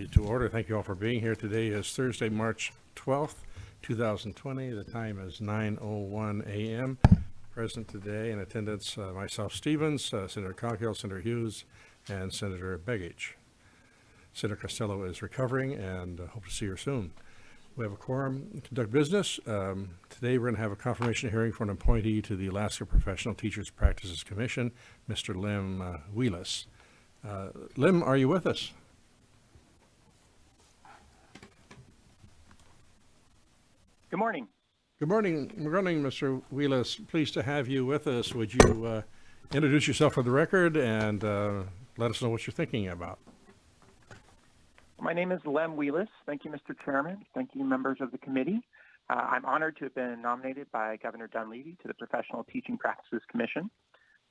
To order. Thank you all for being here. Today is Thursday, March 12th, 2020. The time is 9:01 a.m. Present today in attendance, myself, Stevens, Senator Coghill, Senator Hughes, and Senator Begich. Senator Costello is recovering and hope to see her soon. We have a quorum to conduct business. Today we're going to have a confirmation hearing for an appointee to the Alaska Professional Teachers Practices Commission, Mr. Lem Wheelis. Lem, are you with us? Good morning. Good morning, Mr. Wheelis. Pleased to have you with us. Would you introduce yourself for the record and let us know what you're thinking about? My name is Lem Wheelis. Thank you, Mr. Chairman. Thank you, members of the committee. I'm honored to have been nominated by Governor Dunleavy to the Professional Teaching Practices Commission.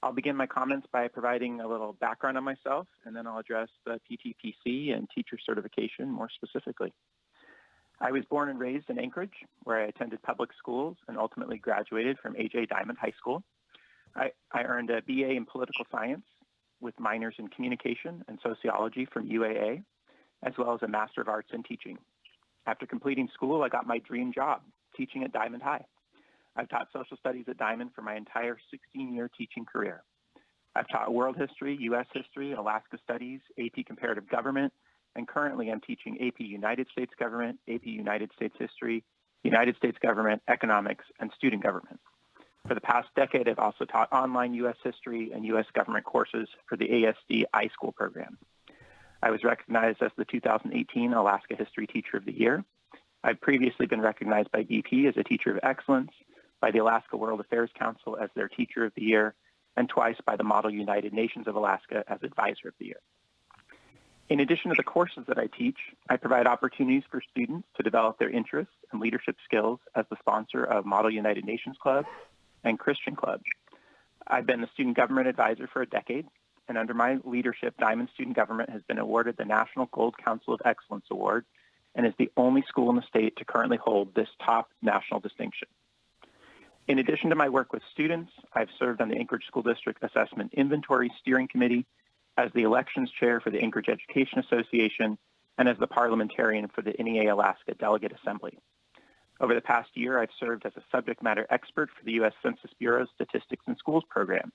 I'll begin my comments by providing a little background on myself, and then I'll address the PTPC and teacher certification more specifically. I was born and raised in Anchorage, where I attended public schools and ultimately graduated from A.J. Diamond High School. I earned a BA in political science with minors in communication and sociology from UAA, as well as a Master of Arts in teaching. After completing school, I got my dream job, teaching at Diamond High. I've taught social studies at Diamond for my entire 16-year teaching career. I've taught world history, U.S. history, Alaska studies, AP comparative government, and currently I'm teaching AP United States Government, AP United States History, United States Government, Economics, and Student Government. For the past decade, I've also taught online U.S. history and U.S. government courses for the ASD iSchool program. I was recognized as the 2018 Alaska History Teacher of the Year. I've previously been recognized by BP as a Teacher of Excellence, by the Alaska World Affairs Council as their Teacher of the Year, and twice by the Model United Nations of Alaska as Advisor of the Year. In addition to the courses that I teach, I provide opportunities for students to develop their interests and leadership skills as the sponsor of Model United Nations Club and Christian Club. I've been the Student Government Advisor for a decade, and under my leadership, Diamond Student Government has been awarded the National Gold Council of Excellence Award and is the only school in the state to currently hold this top national distinction. In addition to my work with students, I've served on the Anchorage School District Assessment Inventory Steering Committee, as the elections chair for the Anchorage Education Association, and as the parliamentarian for the NEA Alaska Delegate Assembly. Over the past year, I've served as a subject matter expert for the U.S. Census Bureau's Statistics in Schools program,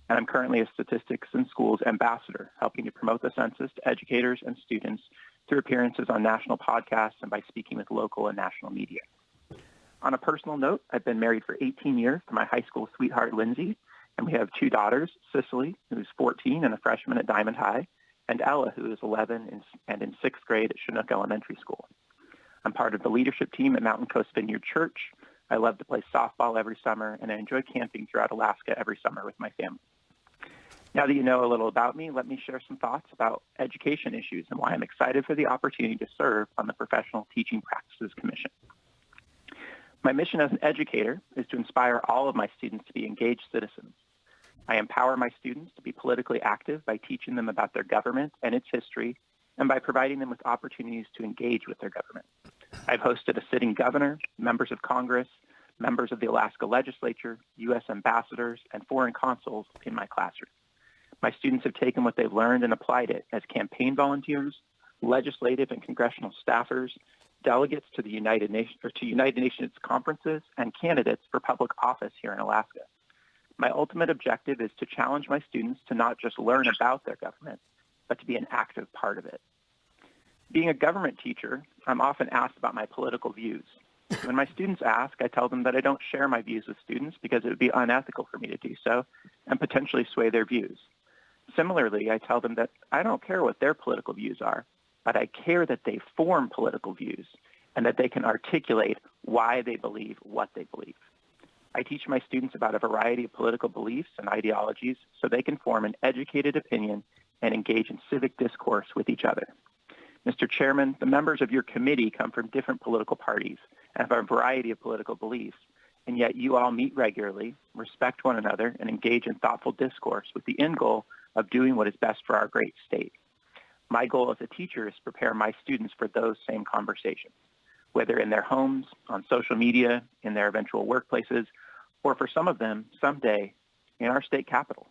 and I'm currently a Statistics in Schools ambassador, helping to promote the census to educators and students through appearances on national podcasts and by speaking with local and national media. On a personal note, I've been married for 18 years to my high school sweetheart, Lindsay, and we have two daughters, Cicely, who's 14 and a freshman at Diamond High, and Ella, who is 11 and in sixth grade at Chinook Elementary School. I'm part of the leadership team at Mountain Coast Vineyard Church. I love to play softball every summer, and I enjoy camping throughout Alaska every summer with my family. Now that you know a little about me, let me share some thoughts about education issues and why I'm excited for the opportunity to serve on the Professional Teaching Practices Commission. My mission as an educator is to inspire all of my students to be engaged citizens. I empower my students to be politically active by teaching them about their government and its history, and by providing them with opportunities to engage with their government. I've hosted a sitting governor, members of Congress, members of the Alaska legislature, U.S. ambassadors, and foreign consuls in my classroom. My students have taken what they've learned and applied it as campaign volunteers, legislative and congressional staffers, delegates to the United Nations conferences, and candidates for public office here in Alaska. My ultimate objective is to challenge my students to not just learn about their government, but to be an active part of it. Being a government teacher, I'm often asked about my political views. When my students ask, I tell them that I don't share my views with students because it would be unethical for me to do so and potentially sway their views. Similarly, I tell them that I don't care what their political views are, but I care that they form political views and that they can articulate why they believe what they believe. I teach my students about a variety of political beliefs and ideologies so they can form an educated opinion and engage in civic discourse with each other. Mr. Chairman, the members of your committee come from different political parties and have a variety of political beliefs, and yet you all meet regularly, respect one another, and engage in thoughtful discourse with the end goal of doing what is best for our great state. My goal as a teacher is to prepare my students for those same conversations, whether in their homes, on social media, in their eventual workplaces, or for some of them, someday, in our state capitol.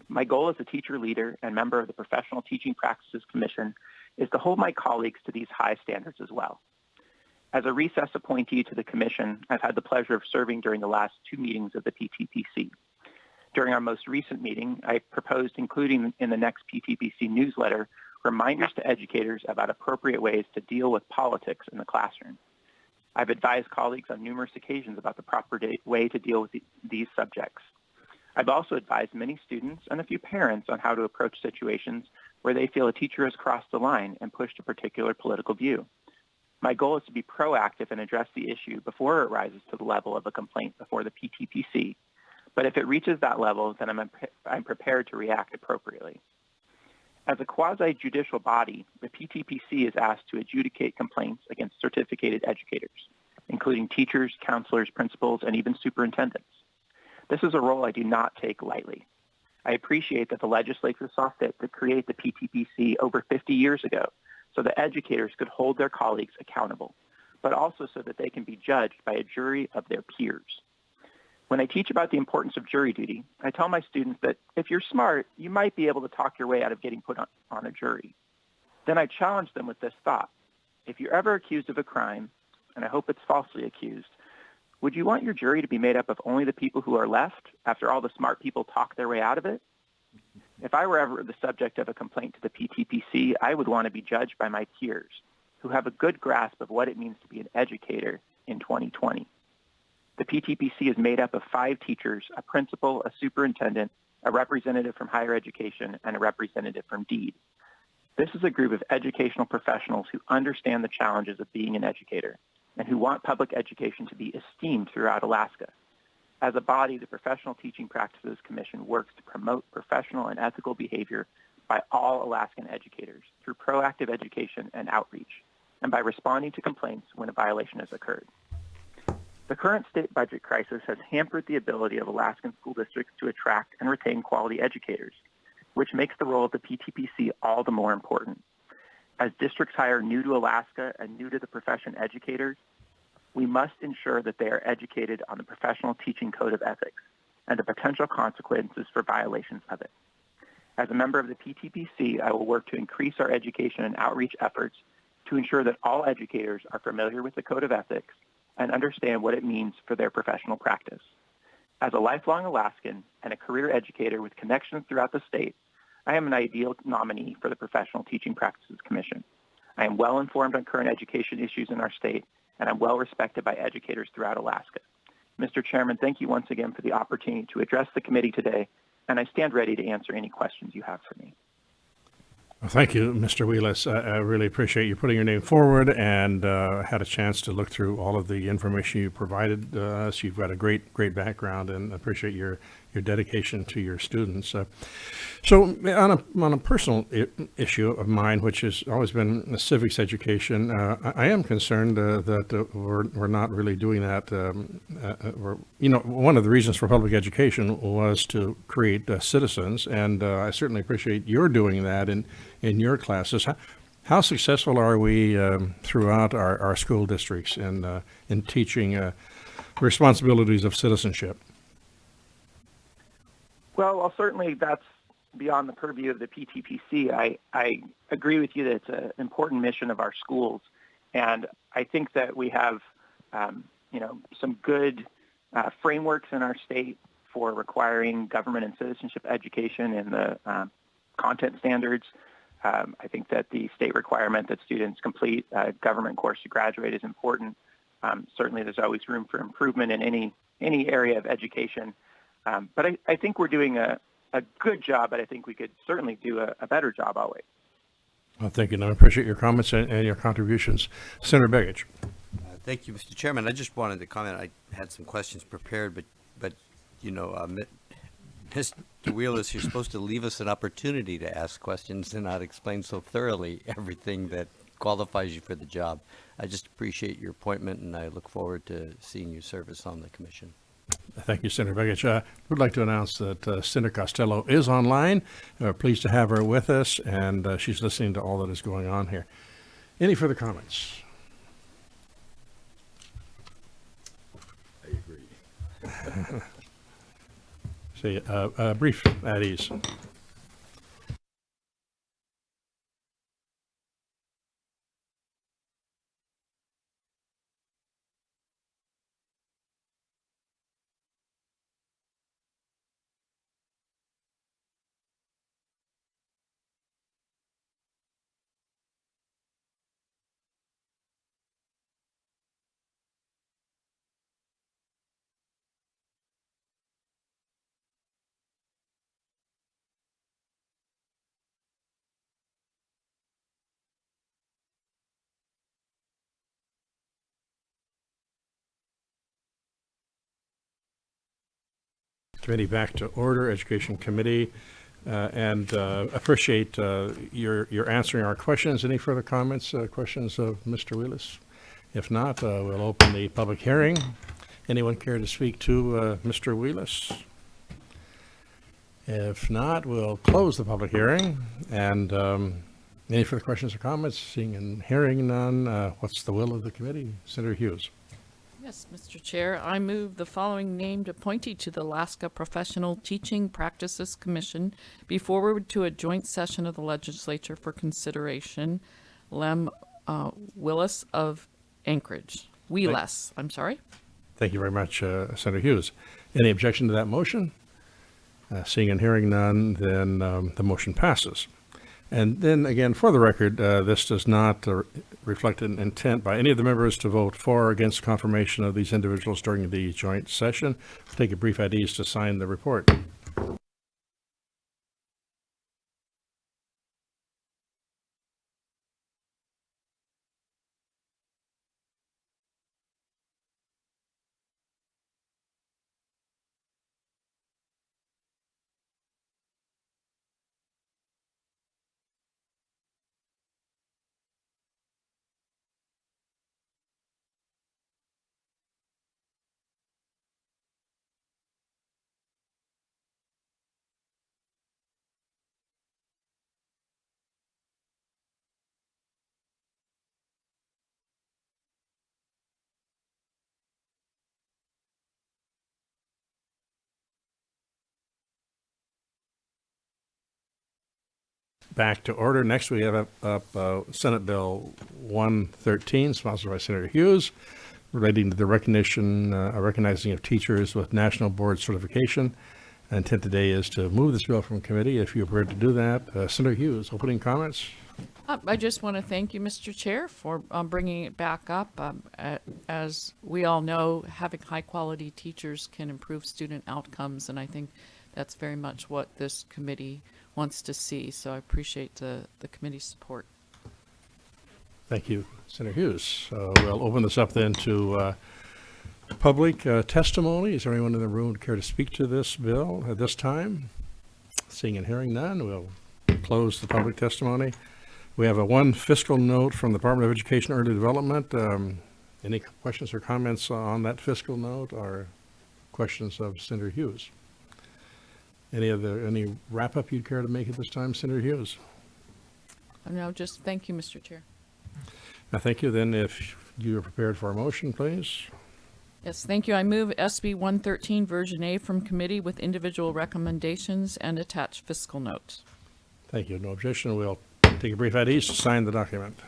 My goal as a teacher leader and member of the Professional Teaching Practices Commission is to hold my colleagues to these high standards as well. As a recess appointee to the Commission, I've had the pleasure of serving during the last 2 meetings of the PTPC. During our most recent meeting, I proposed including in the next PTPC newsletter reminders to educators about appropriate ways to deal with politics in the classroom. I've advised colleagues on numerous occasions about the proper way to deal with these subjects. I've also advised many students and a few parents on how to approach situations where they feel a teacher has crossed the line and pushed a particular political view. My goal is to be proactive and address the issue before it rises to the level of a complaint before the PTPC. But if it reaches that level, then I'm prepared to react appropriately. As a quasi-judicial body, the PTPC is asked to adjudicate complaints against certificated educators, including teachers, counselors, principals, and even superintendents. This is a role I do not take lightly. I appreciate that the legislature saw fit to create the PTPC over 50 years ago so that educators could hold their colleagues accountable, but also so that they can be judged by a jury of their peers. When I teach about the importance of jury duty, I tell my students that if you're smart, you might be able to talk your way out of getting put on a jury. Then I challenge them with this thought. If you're ever accused of a crime, and I hope it's falsely accused, would you want your jury to be made up of only the people who are left after all the smart people talk their way out of it? If I were ever the subject of a complaint to the PTPC, I would want to be judged by my peers who have a good grasp of what it means to be an educator in 2020. The PTPC is made up of 5 teachers, a principal, a superintendent, a representative from higher education, and a representative from DEED. This is a group of educational professionals who understand the challenges of being an educator and who want public education to be esteemed throughout Alaska. As a body, the Professional Teaching Practices Commission works to promote professional and ethical behavior by all Alaskan educators through proactive education and outreach, and by responding to complaints when a violation has occurred. The current state budget crisis has hampered the ability of Alaskan school districts to attract and retain quality educators, which makes the role of the PTPC all the more important. As districts hire new to Alaska and new to the profession educators, we must ensure that they are educated on the professional teaching code of ethics and the potential consequences for violations of it. As a member of the PTPC, I will work to increase our education and outreach efforts to ensure that all educators are familiar with the code of ethics and understand what it means for their professional practice. As a lifelong Alaskan and a career educator with connections throughout the state, I am an ideal nominee for the Professional Teaching Practices Commission. I am well informed on current education issues in our state, and I'm well respected by educators throughout Alaska. Mr. Chairman, thank you once again for the opportunity to address the committee today, and I stand ready to answer any questions you have for me. Well, thank you, Mr. Wheelis. I really appreciate you putting your name forward and had a chance to look through all of the information you provided us. You've got a great background, and I appreciate your dedication to your students. So on a personal issue of mine, which has always been a civics education, I am concerned that we're not really doing that. One of the reasons for public education was to create citizens, and I certainly appreciate your doing that in your classes. How successful are we throughout our school districts in teaching responsibilities of citizenship? Well, certainly that's beyond the purview of the PTPC. I agree with you that it's an important mission of our schools, and I think that we have, some good frameworks in our state for requiring government and citizenship education in the content standards. I think that the state requirement that students complete a government course to graduate is important. Certainly, there's always room for improvement in any area of education. But I think we're doing a good job, but I think we could certainly do a better job always. Well, thank you. I appreciate your comments and your contributions. Senator Begich. Thank you, Mr. Chairman. I just wanted to comment. I had some questions prepared, but Mr. Wheelis, you're supposed to leave us an opportunity to ask questions and not explain so thoroughly everything that qualifies you for the job. I just appreciate your appointment, and I look forward to seeing you service on the commission. Thank you, Senator Begich. We'd like to announce that Senator Costello is online. Pleased to have her with us, and she's listening to all that is going on here. Any further comments? I agree. Say brief at ease. Committee back to order, Education Committee, and appreciate your answering our questions. Any further comments, questions of Mr. Wheelis? If not, we'll open the public hearing. Anyone care to speak to Mr. Wheelis? If not, we'll close the public hearing. And any further questions or comments? Seeing and hearing none, what's the will of the committee? Senator Hughes. Yes, Mr. Chair, I move the following named appointee to the Alaska Professional Teaching Practices Commission be forwarded to a joint session of the legislature for consideration. Lem Willis of Anchorage. I'm sorry. Thank you very much, Senator Hughes. Any objection to that motion? Seeing and hearing none, then the motion passes. And then again, for the record, this does not reflect an intent by any of the members to vote for or against confirmation of these individuals during the joint session. We'll take a brief at ease to sign the report. Back to order. Next, we have up Senate Bill 113, sponsored by Senator Hughes, relating to the recognizing of teachers with national board certification. Intent today is to move this bill from committee. If you're prepared to do that, Senator Hughes, opening comments. I just want to thank you, Mr. Chair, for bringing it back up. As we all know, having high-quality teachers can improve student outcomes, and I think that's very much what this committee wants to see. So I appreciate the committee's support. Thank you, Senator Hughes. We'll open this up then to public testimony. Is there anyone in the room who would care to speak to this bill at this time? Seeing and hearing none, we'll close the public testimony. We have one fiscal note from the Department of Education Early Development. Any questions or comments on that fiscal note or questions of Senator Hughes? Any wrap-up you'd care to make at this time, Senator Hughes? No, just thank you, Mr. Chair. Thank you. Then if you are prepared for a motion, please. Yes, thank you. I move SB 113 version A from committee with individual recommendations and attached fiscal notes. Thank you. No objection. We'll take a brief at ease to sign the document.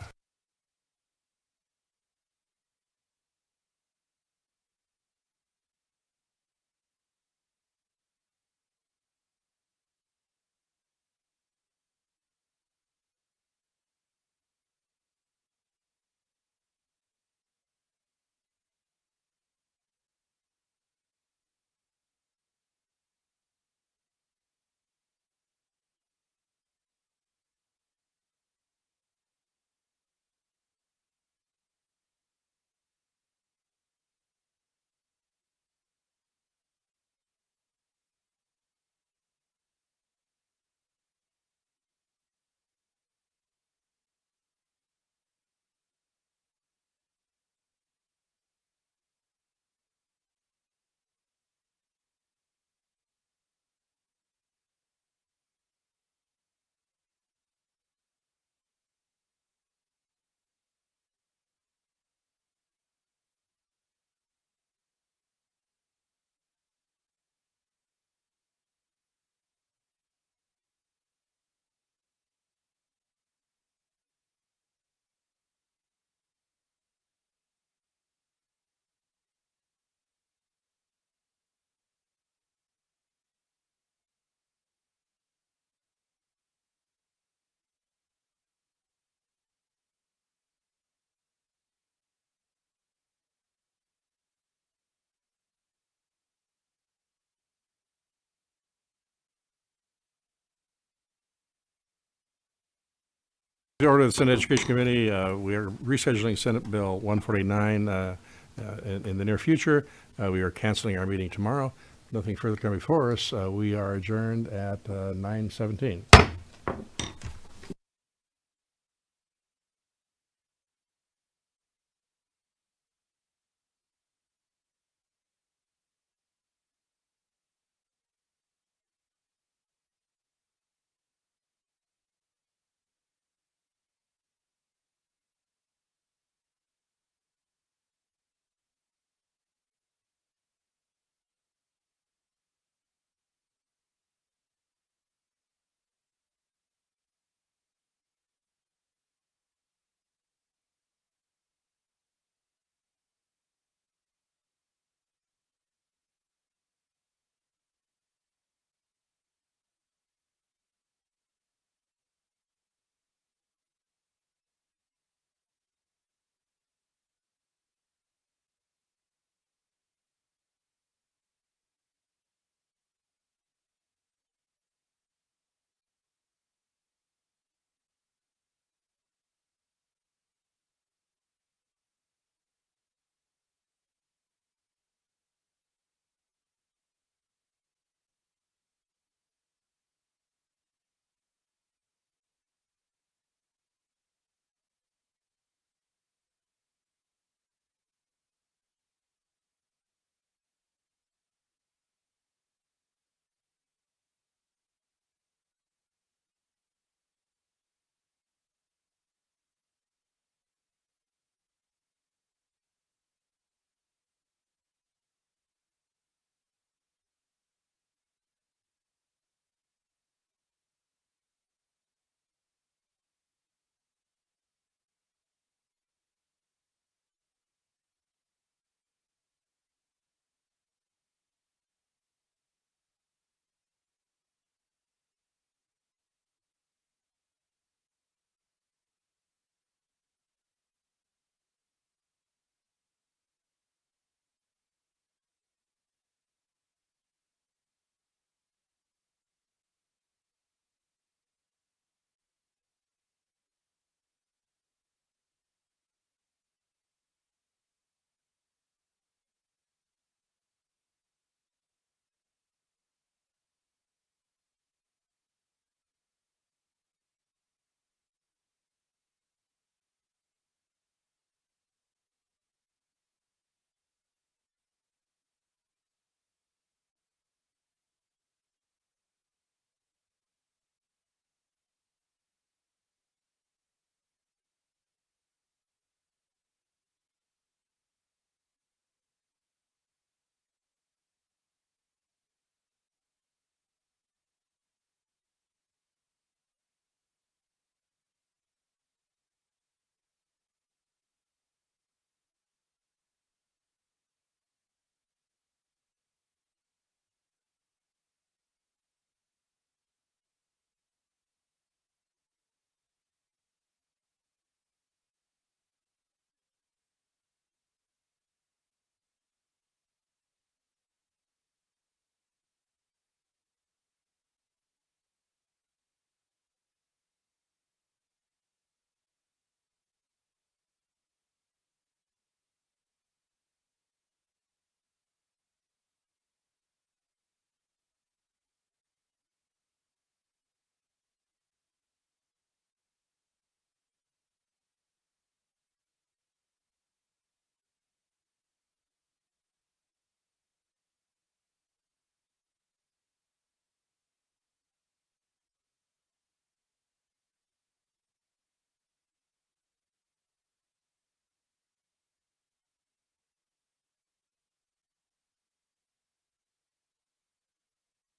The order of the Senate Education Committee, we are rescheduling Senate Bill 149 in the near future. We are canceling our meeting tomorrow. nothing further coming before us. We are adjourned at 9:17.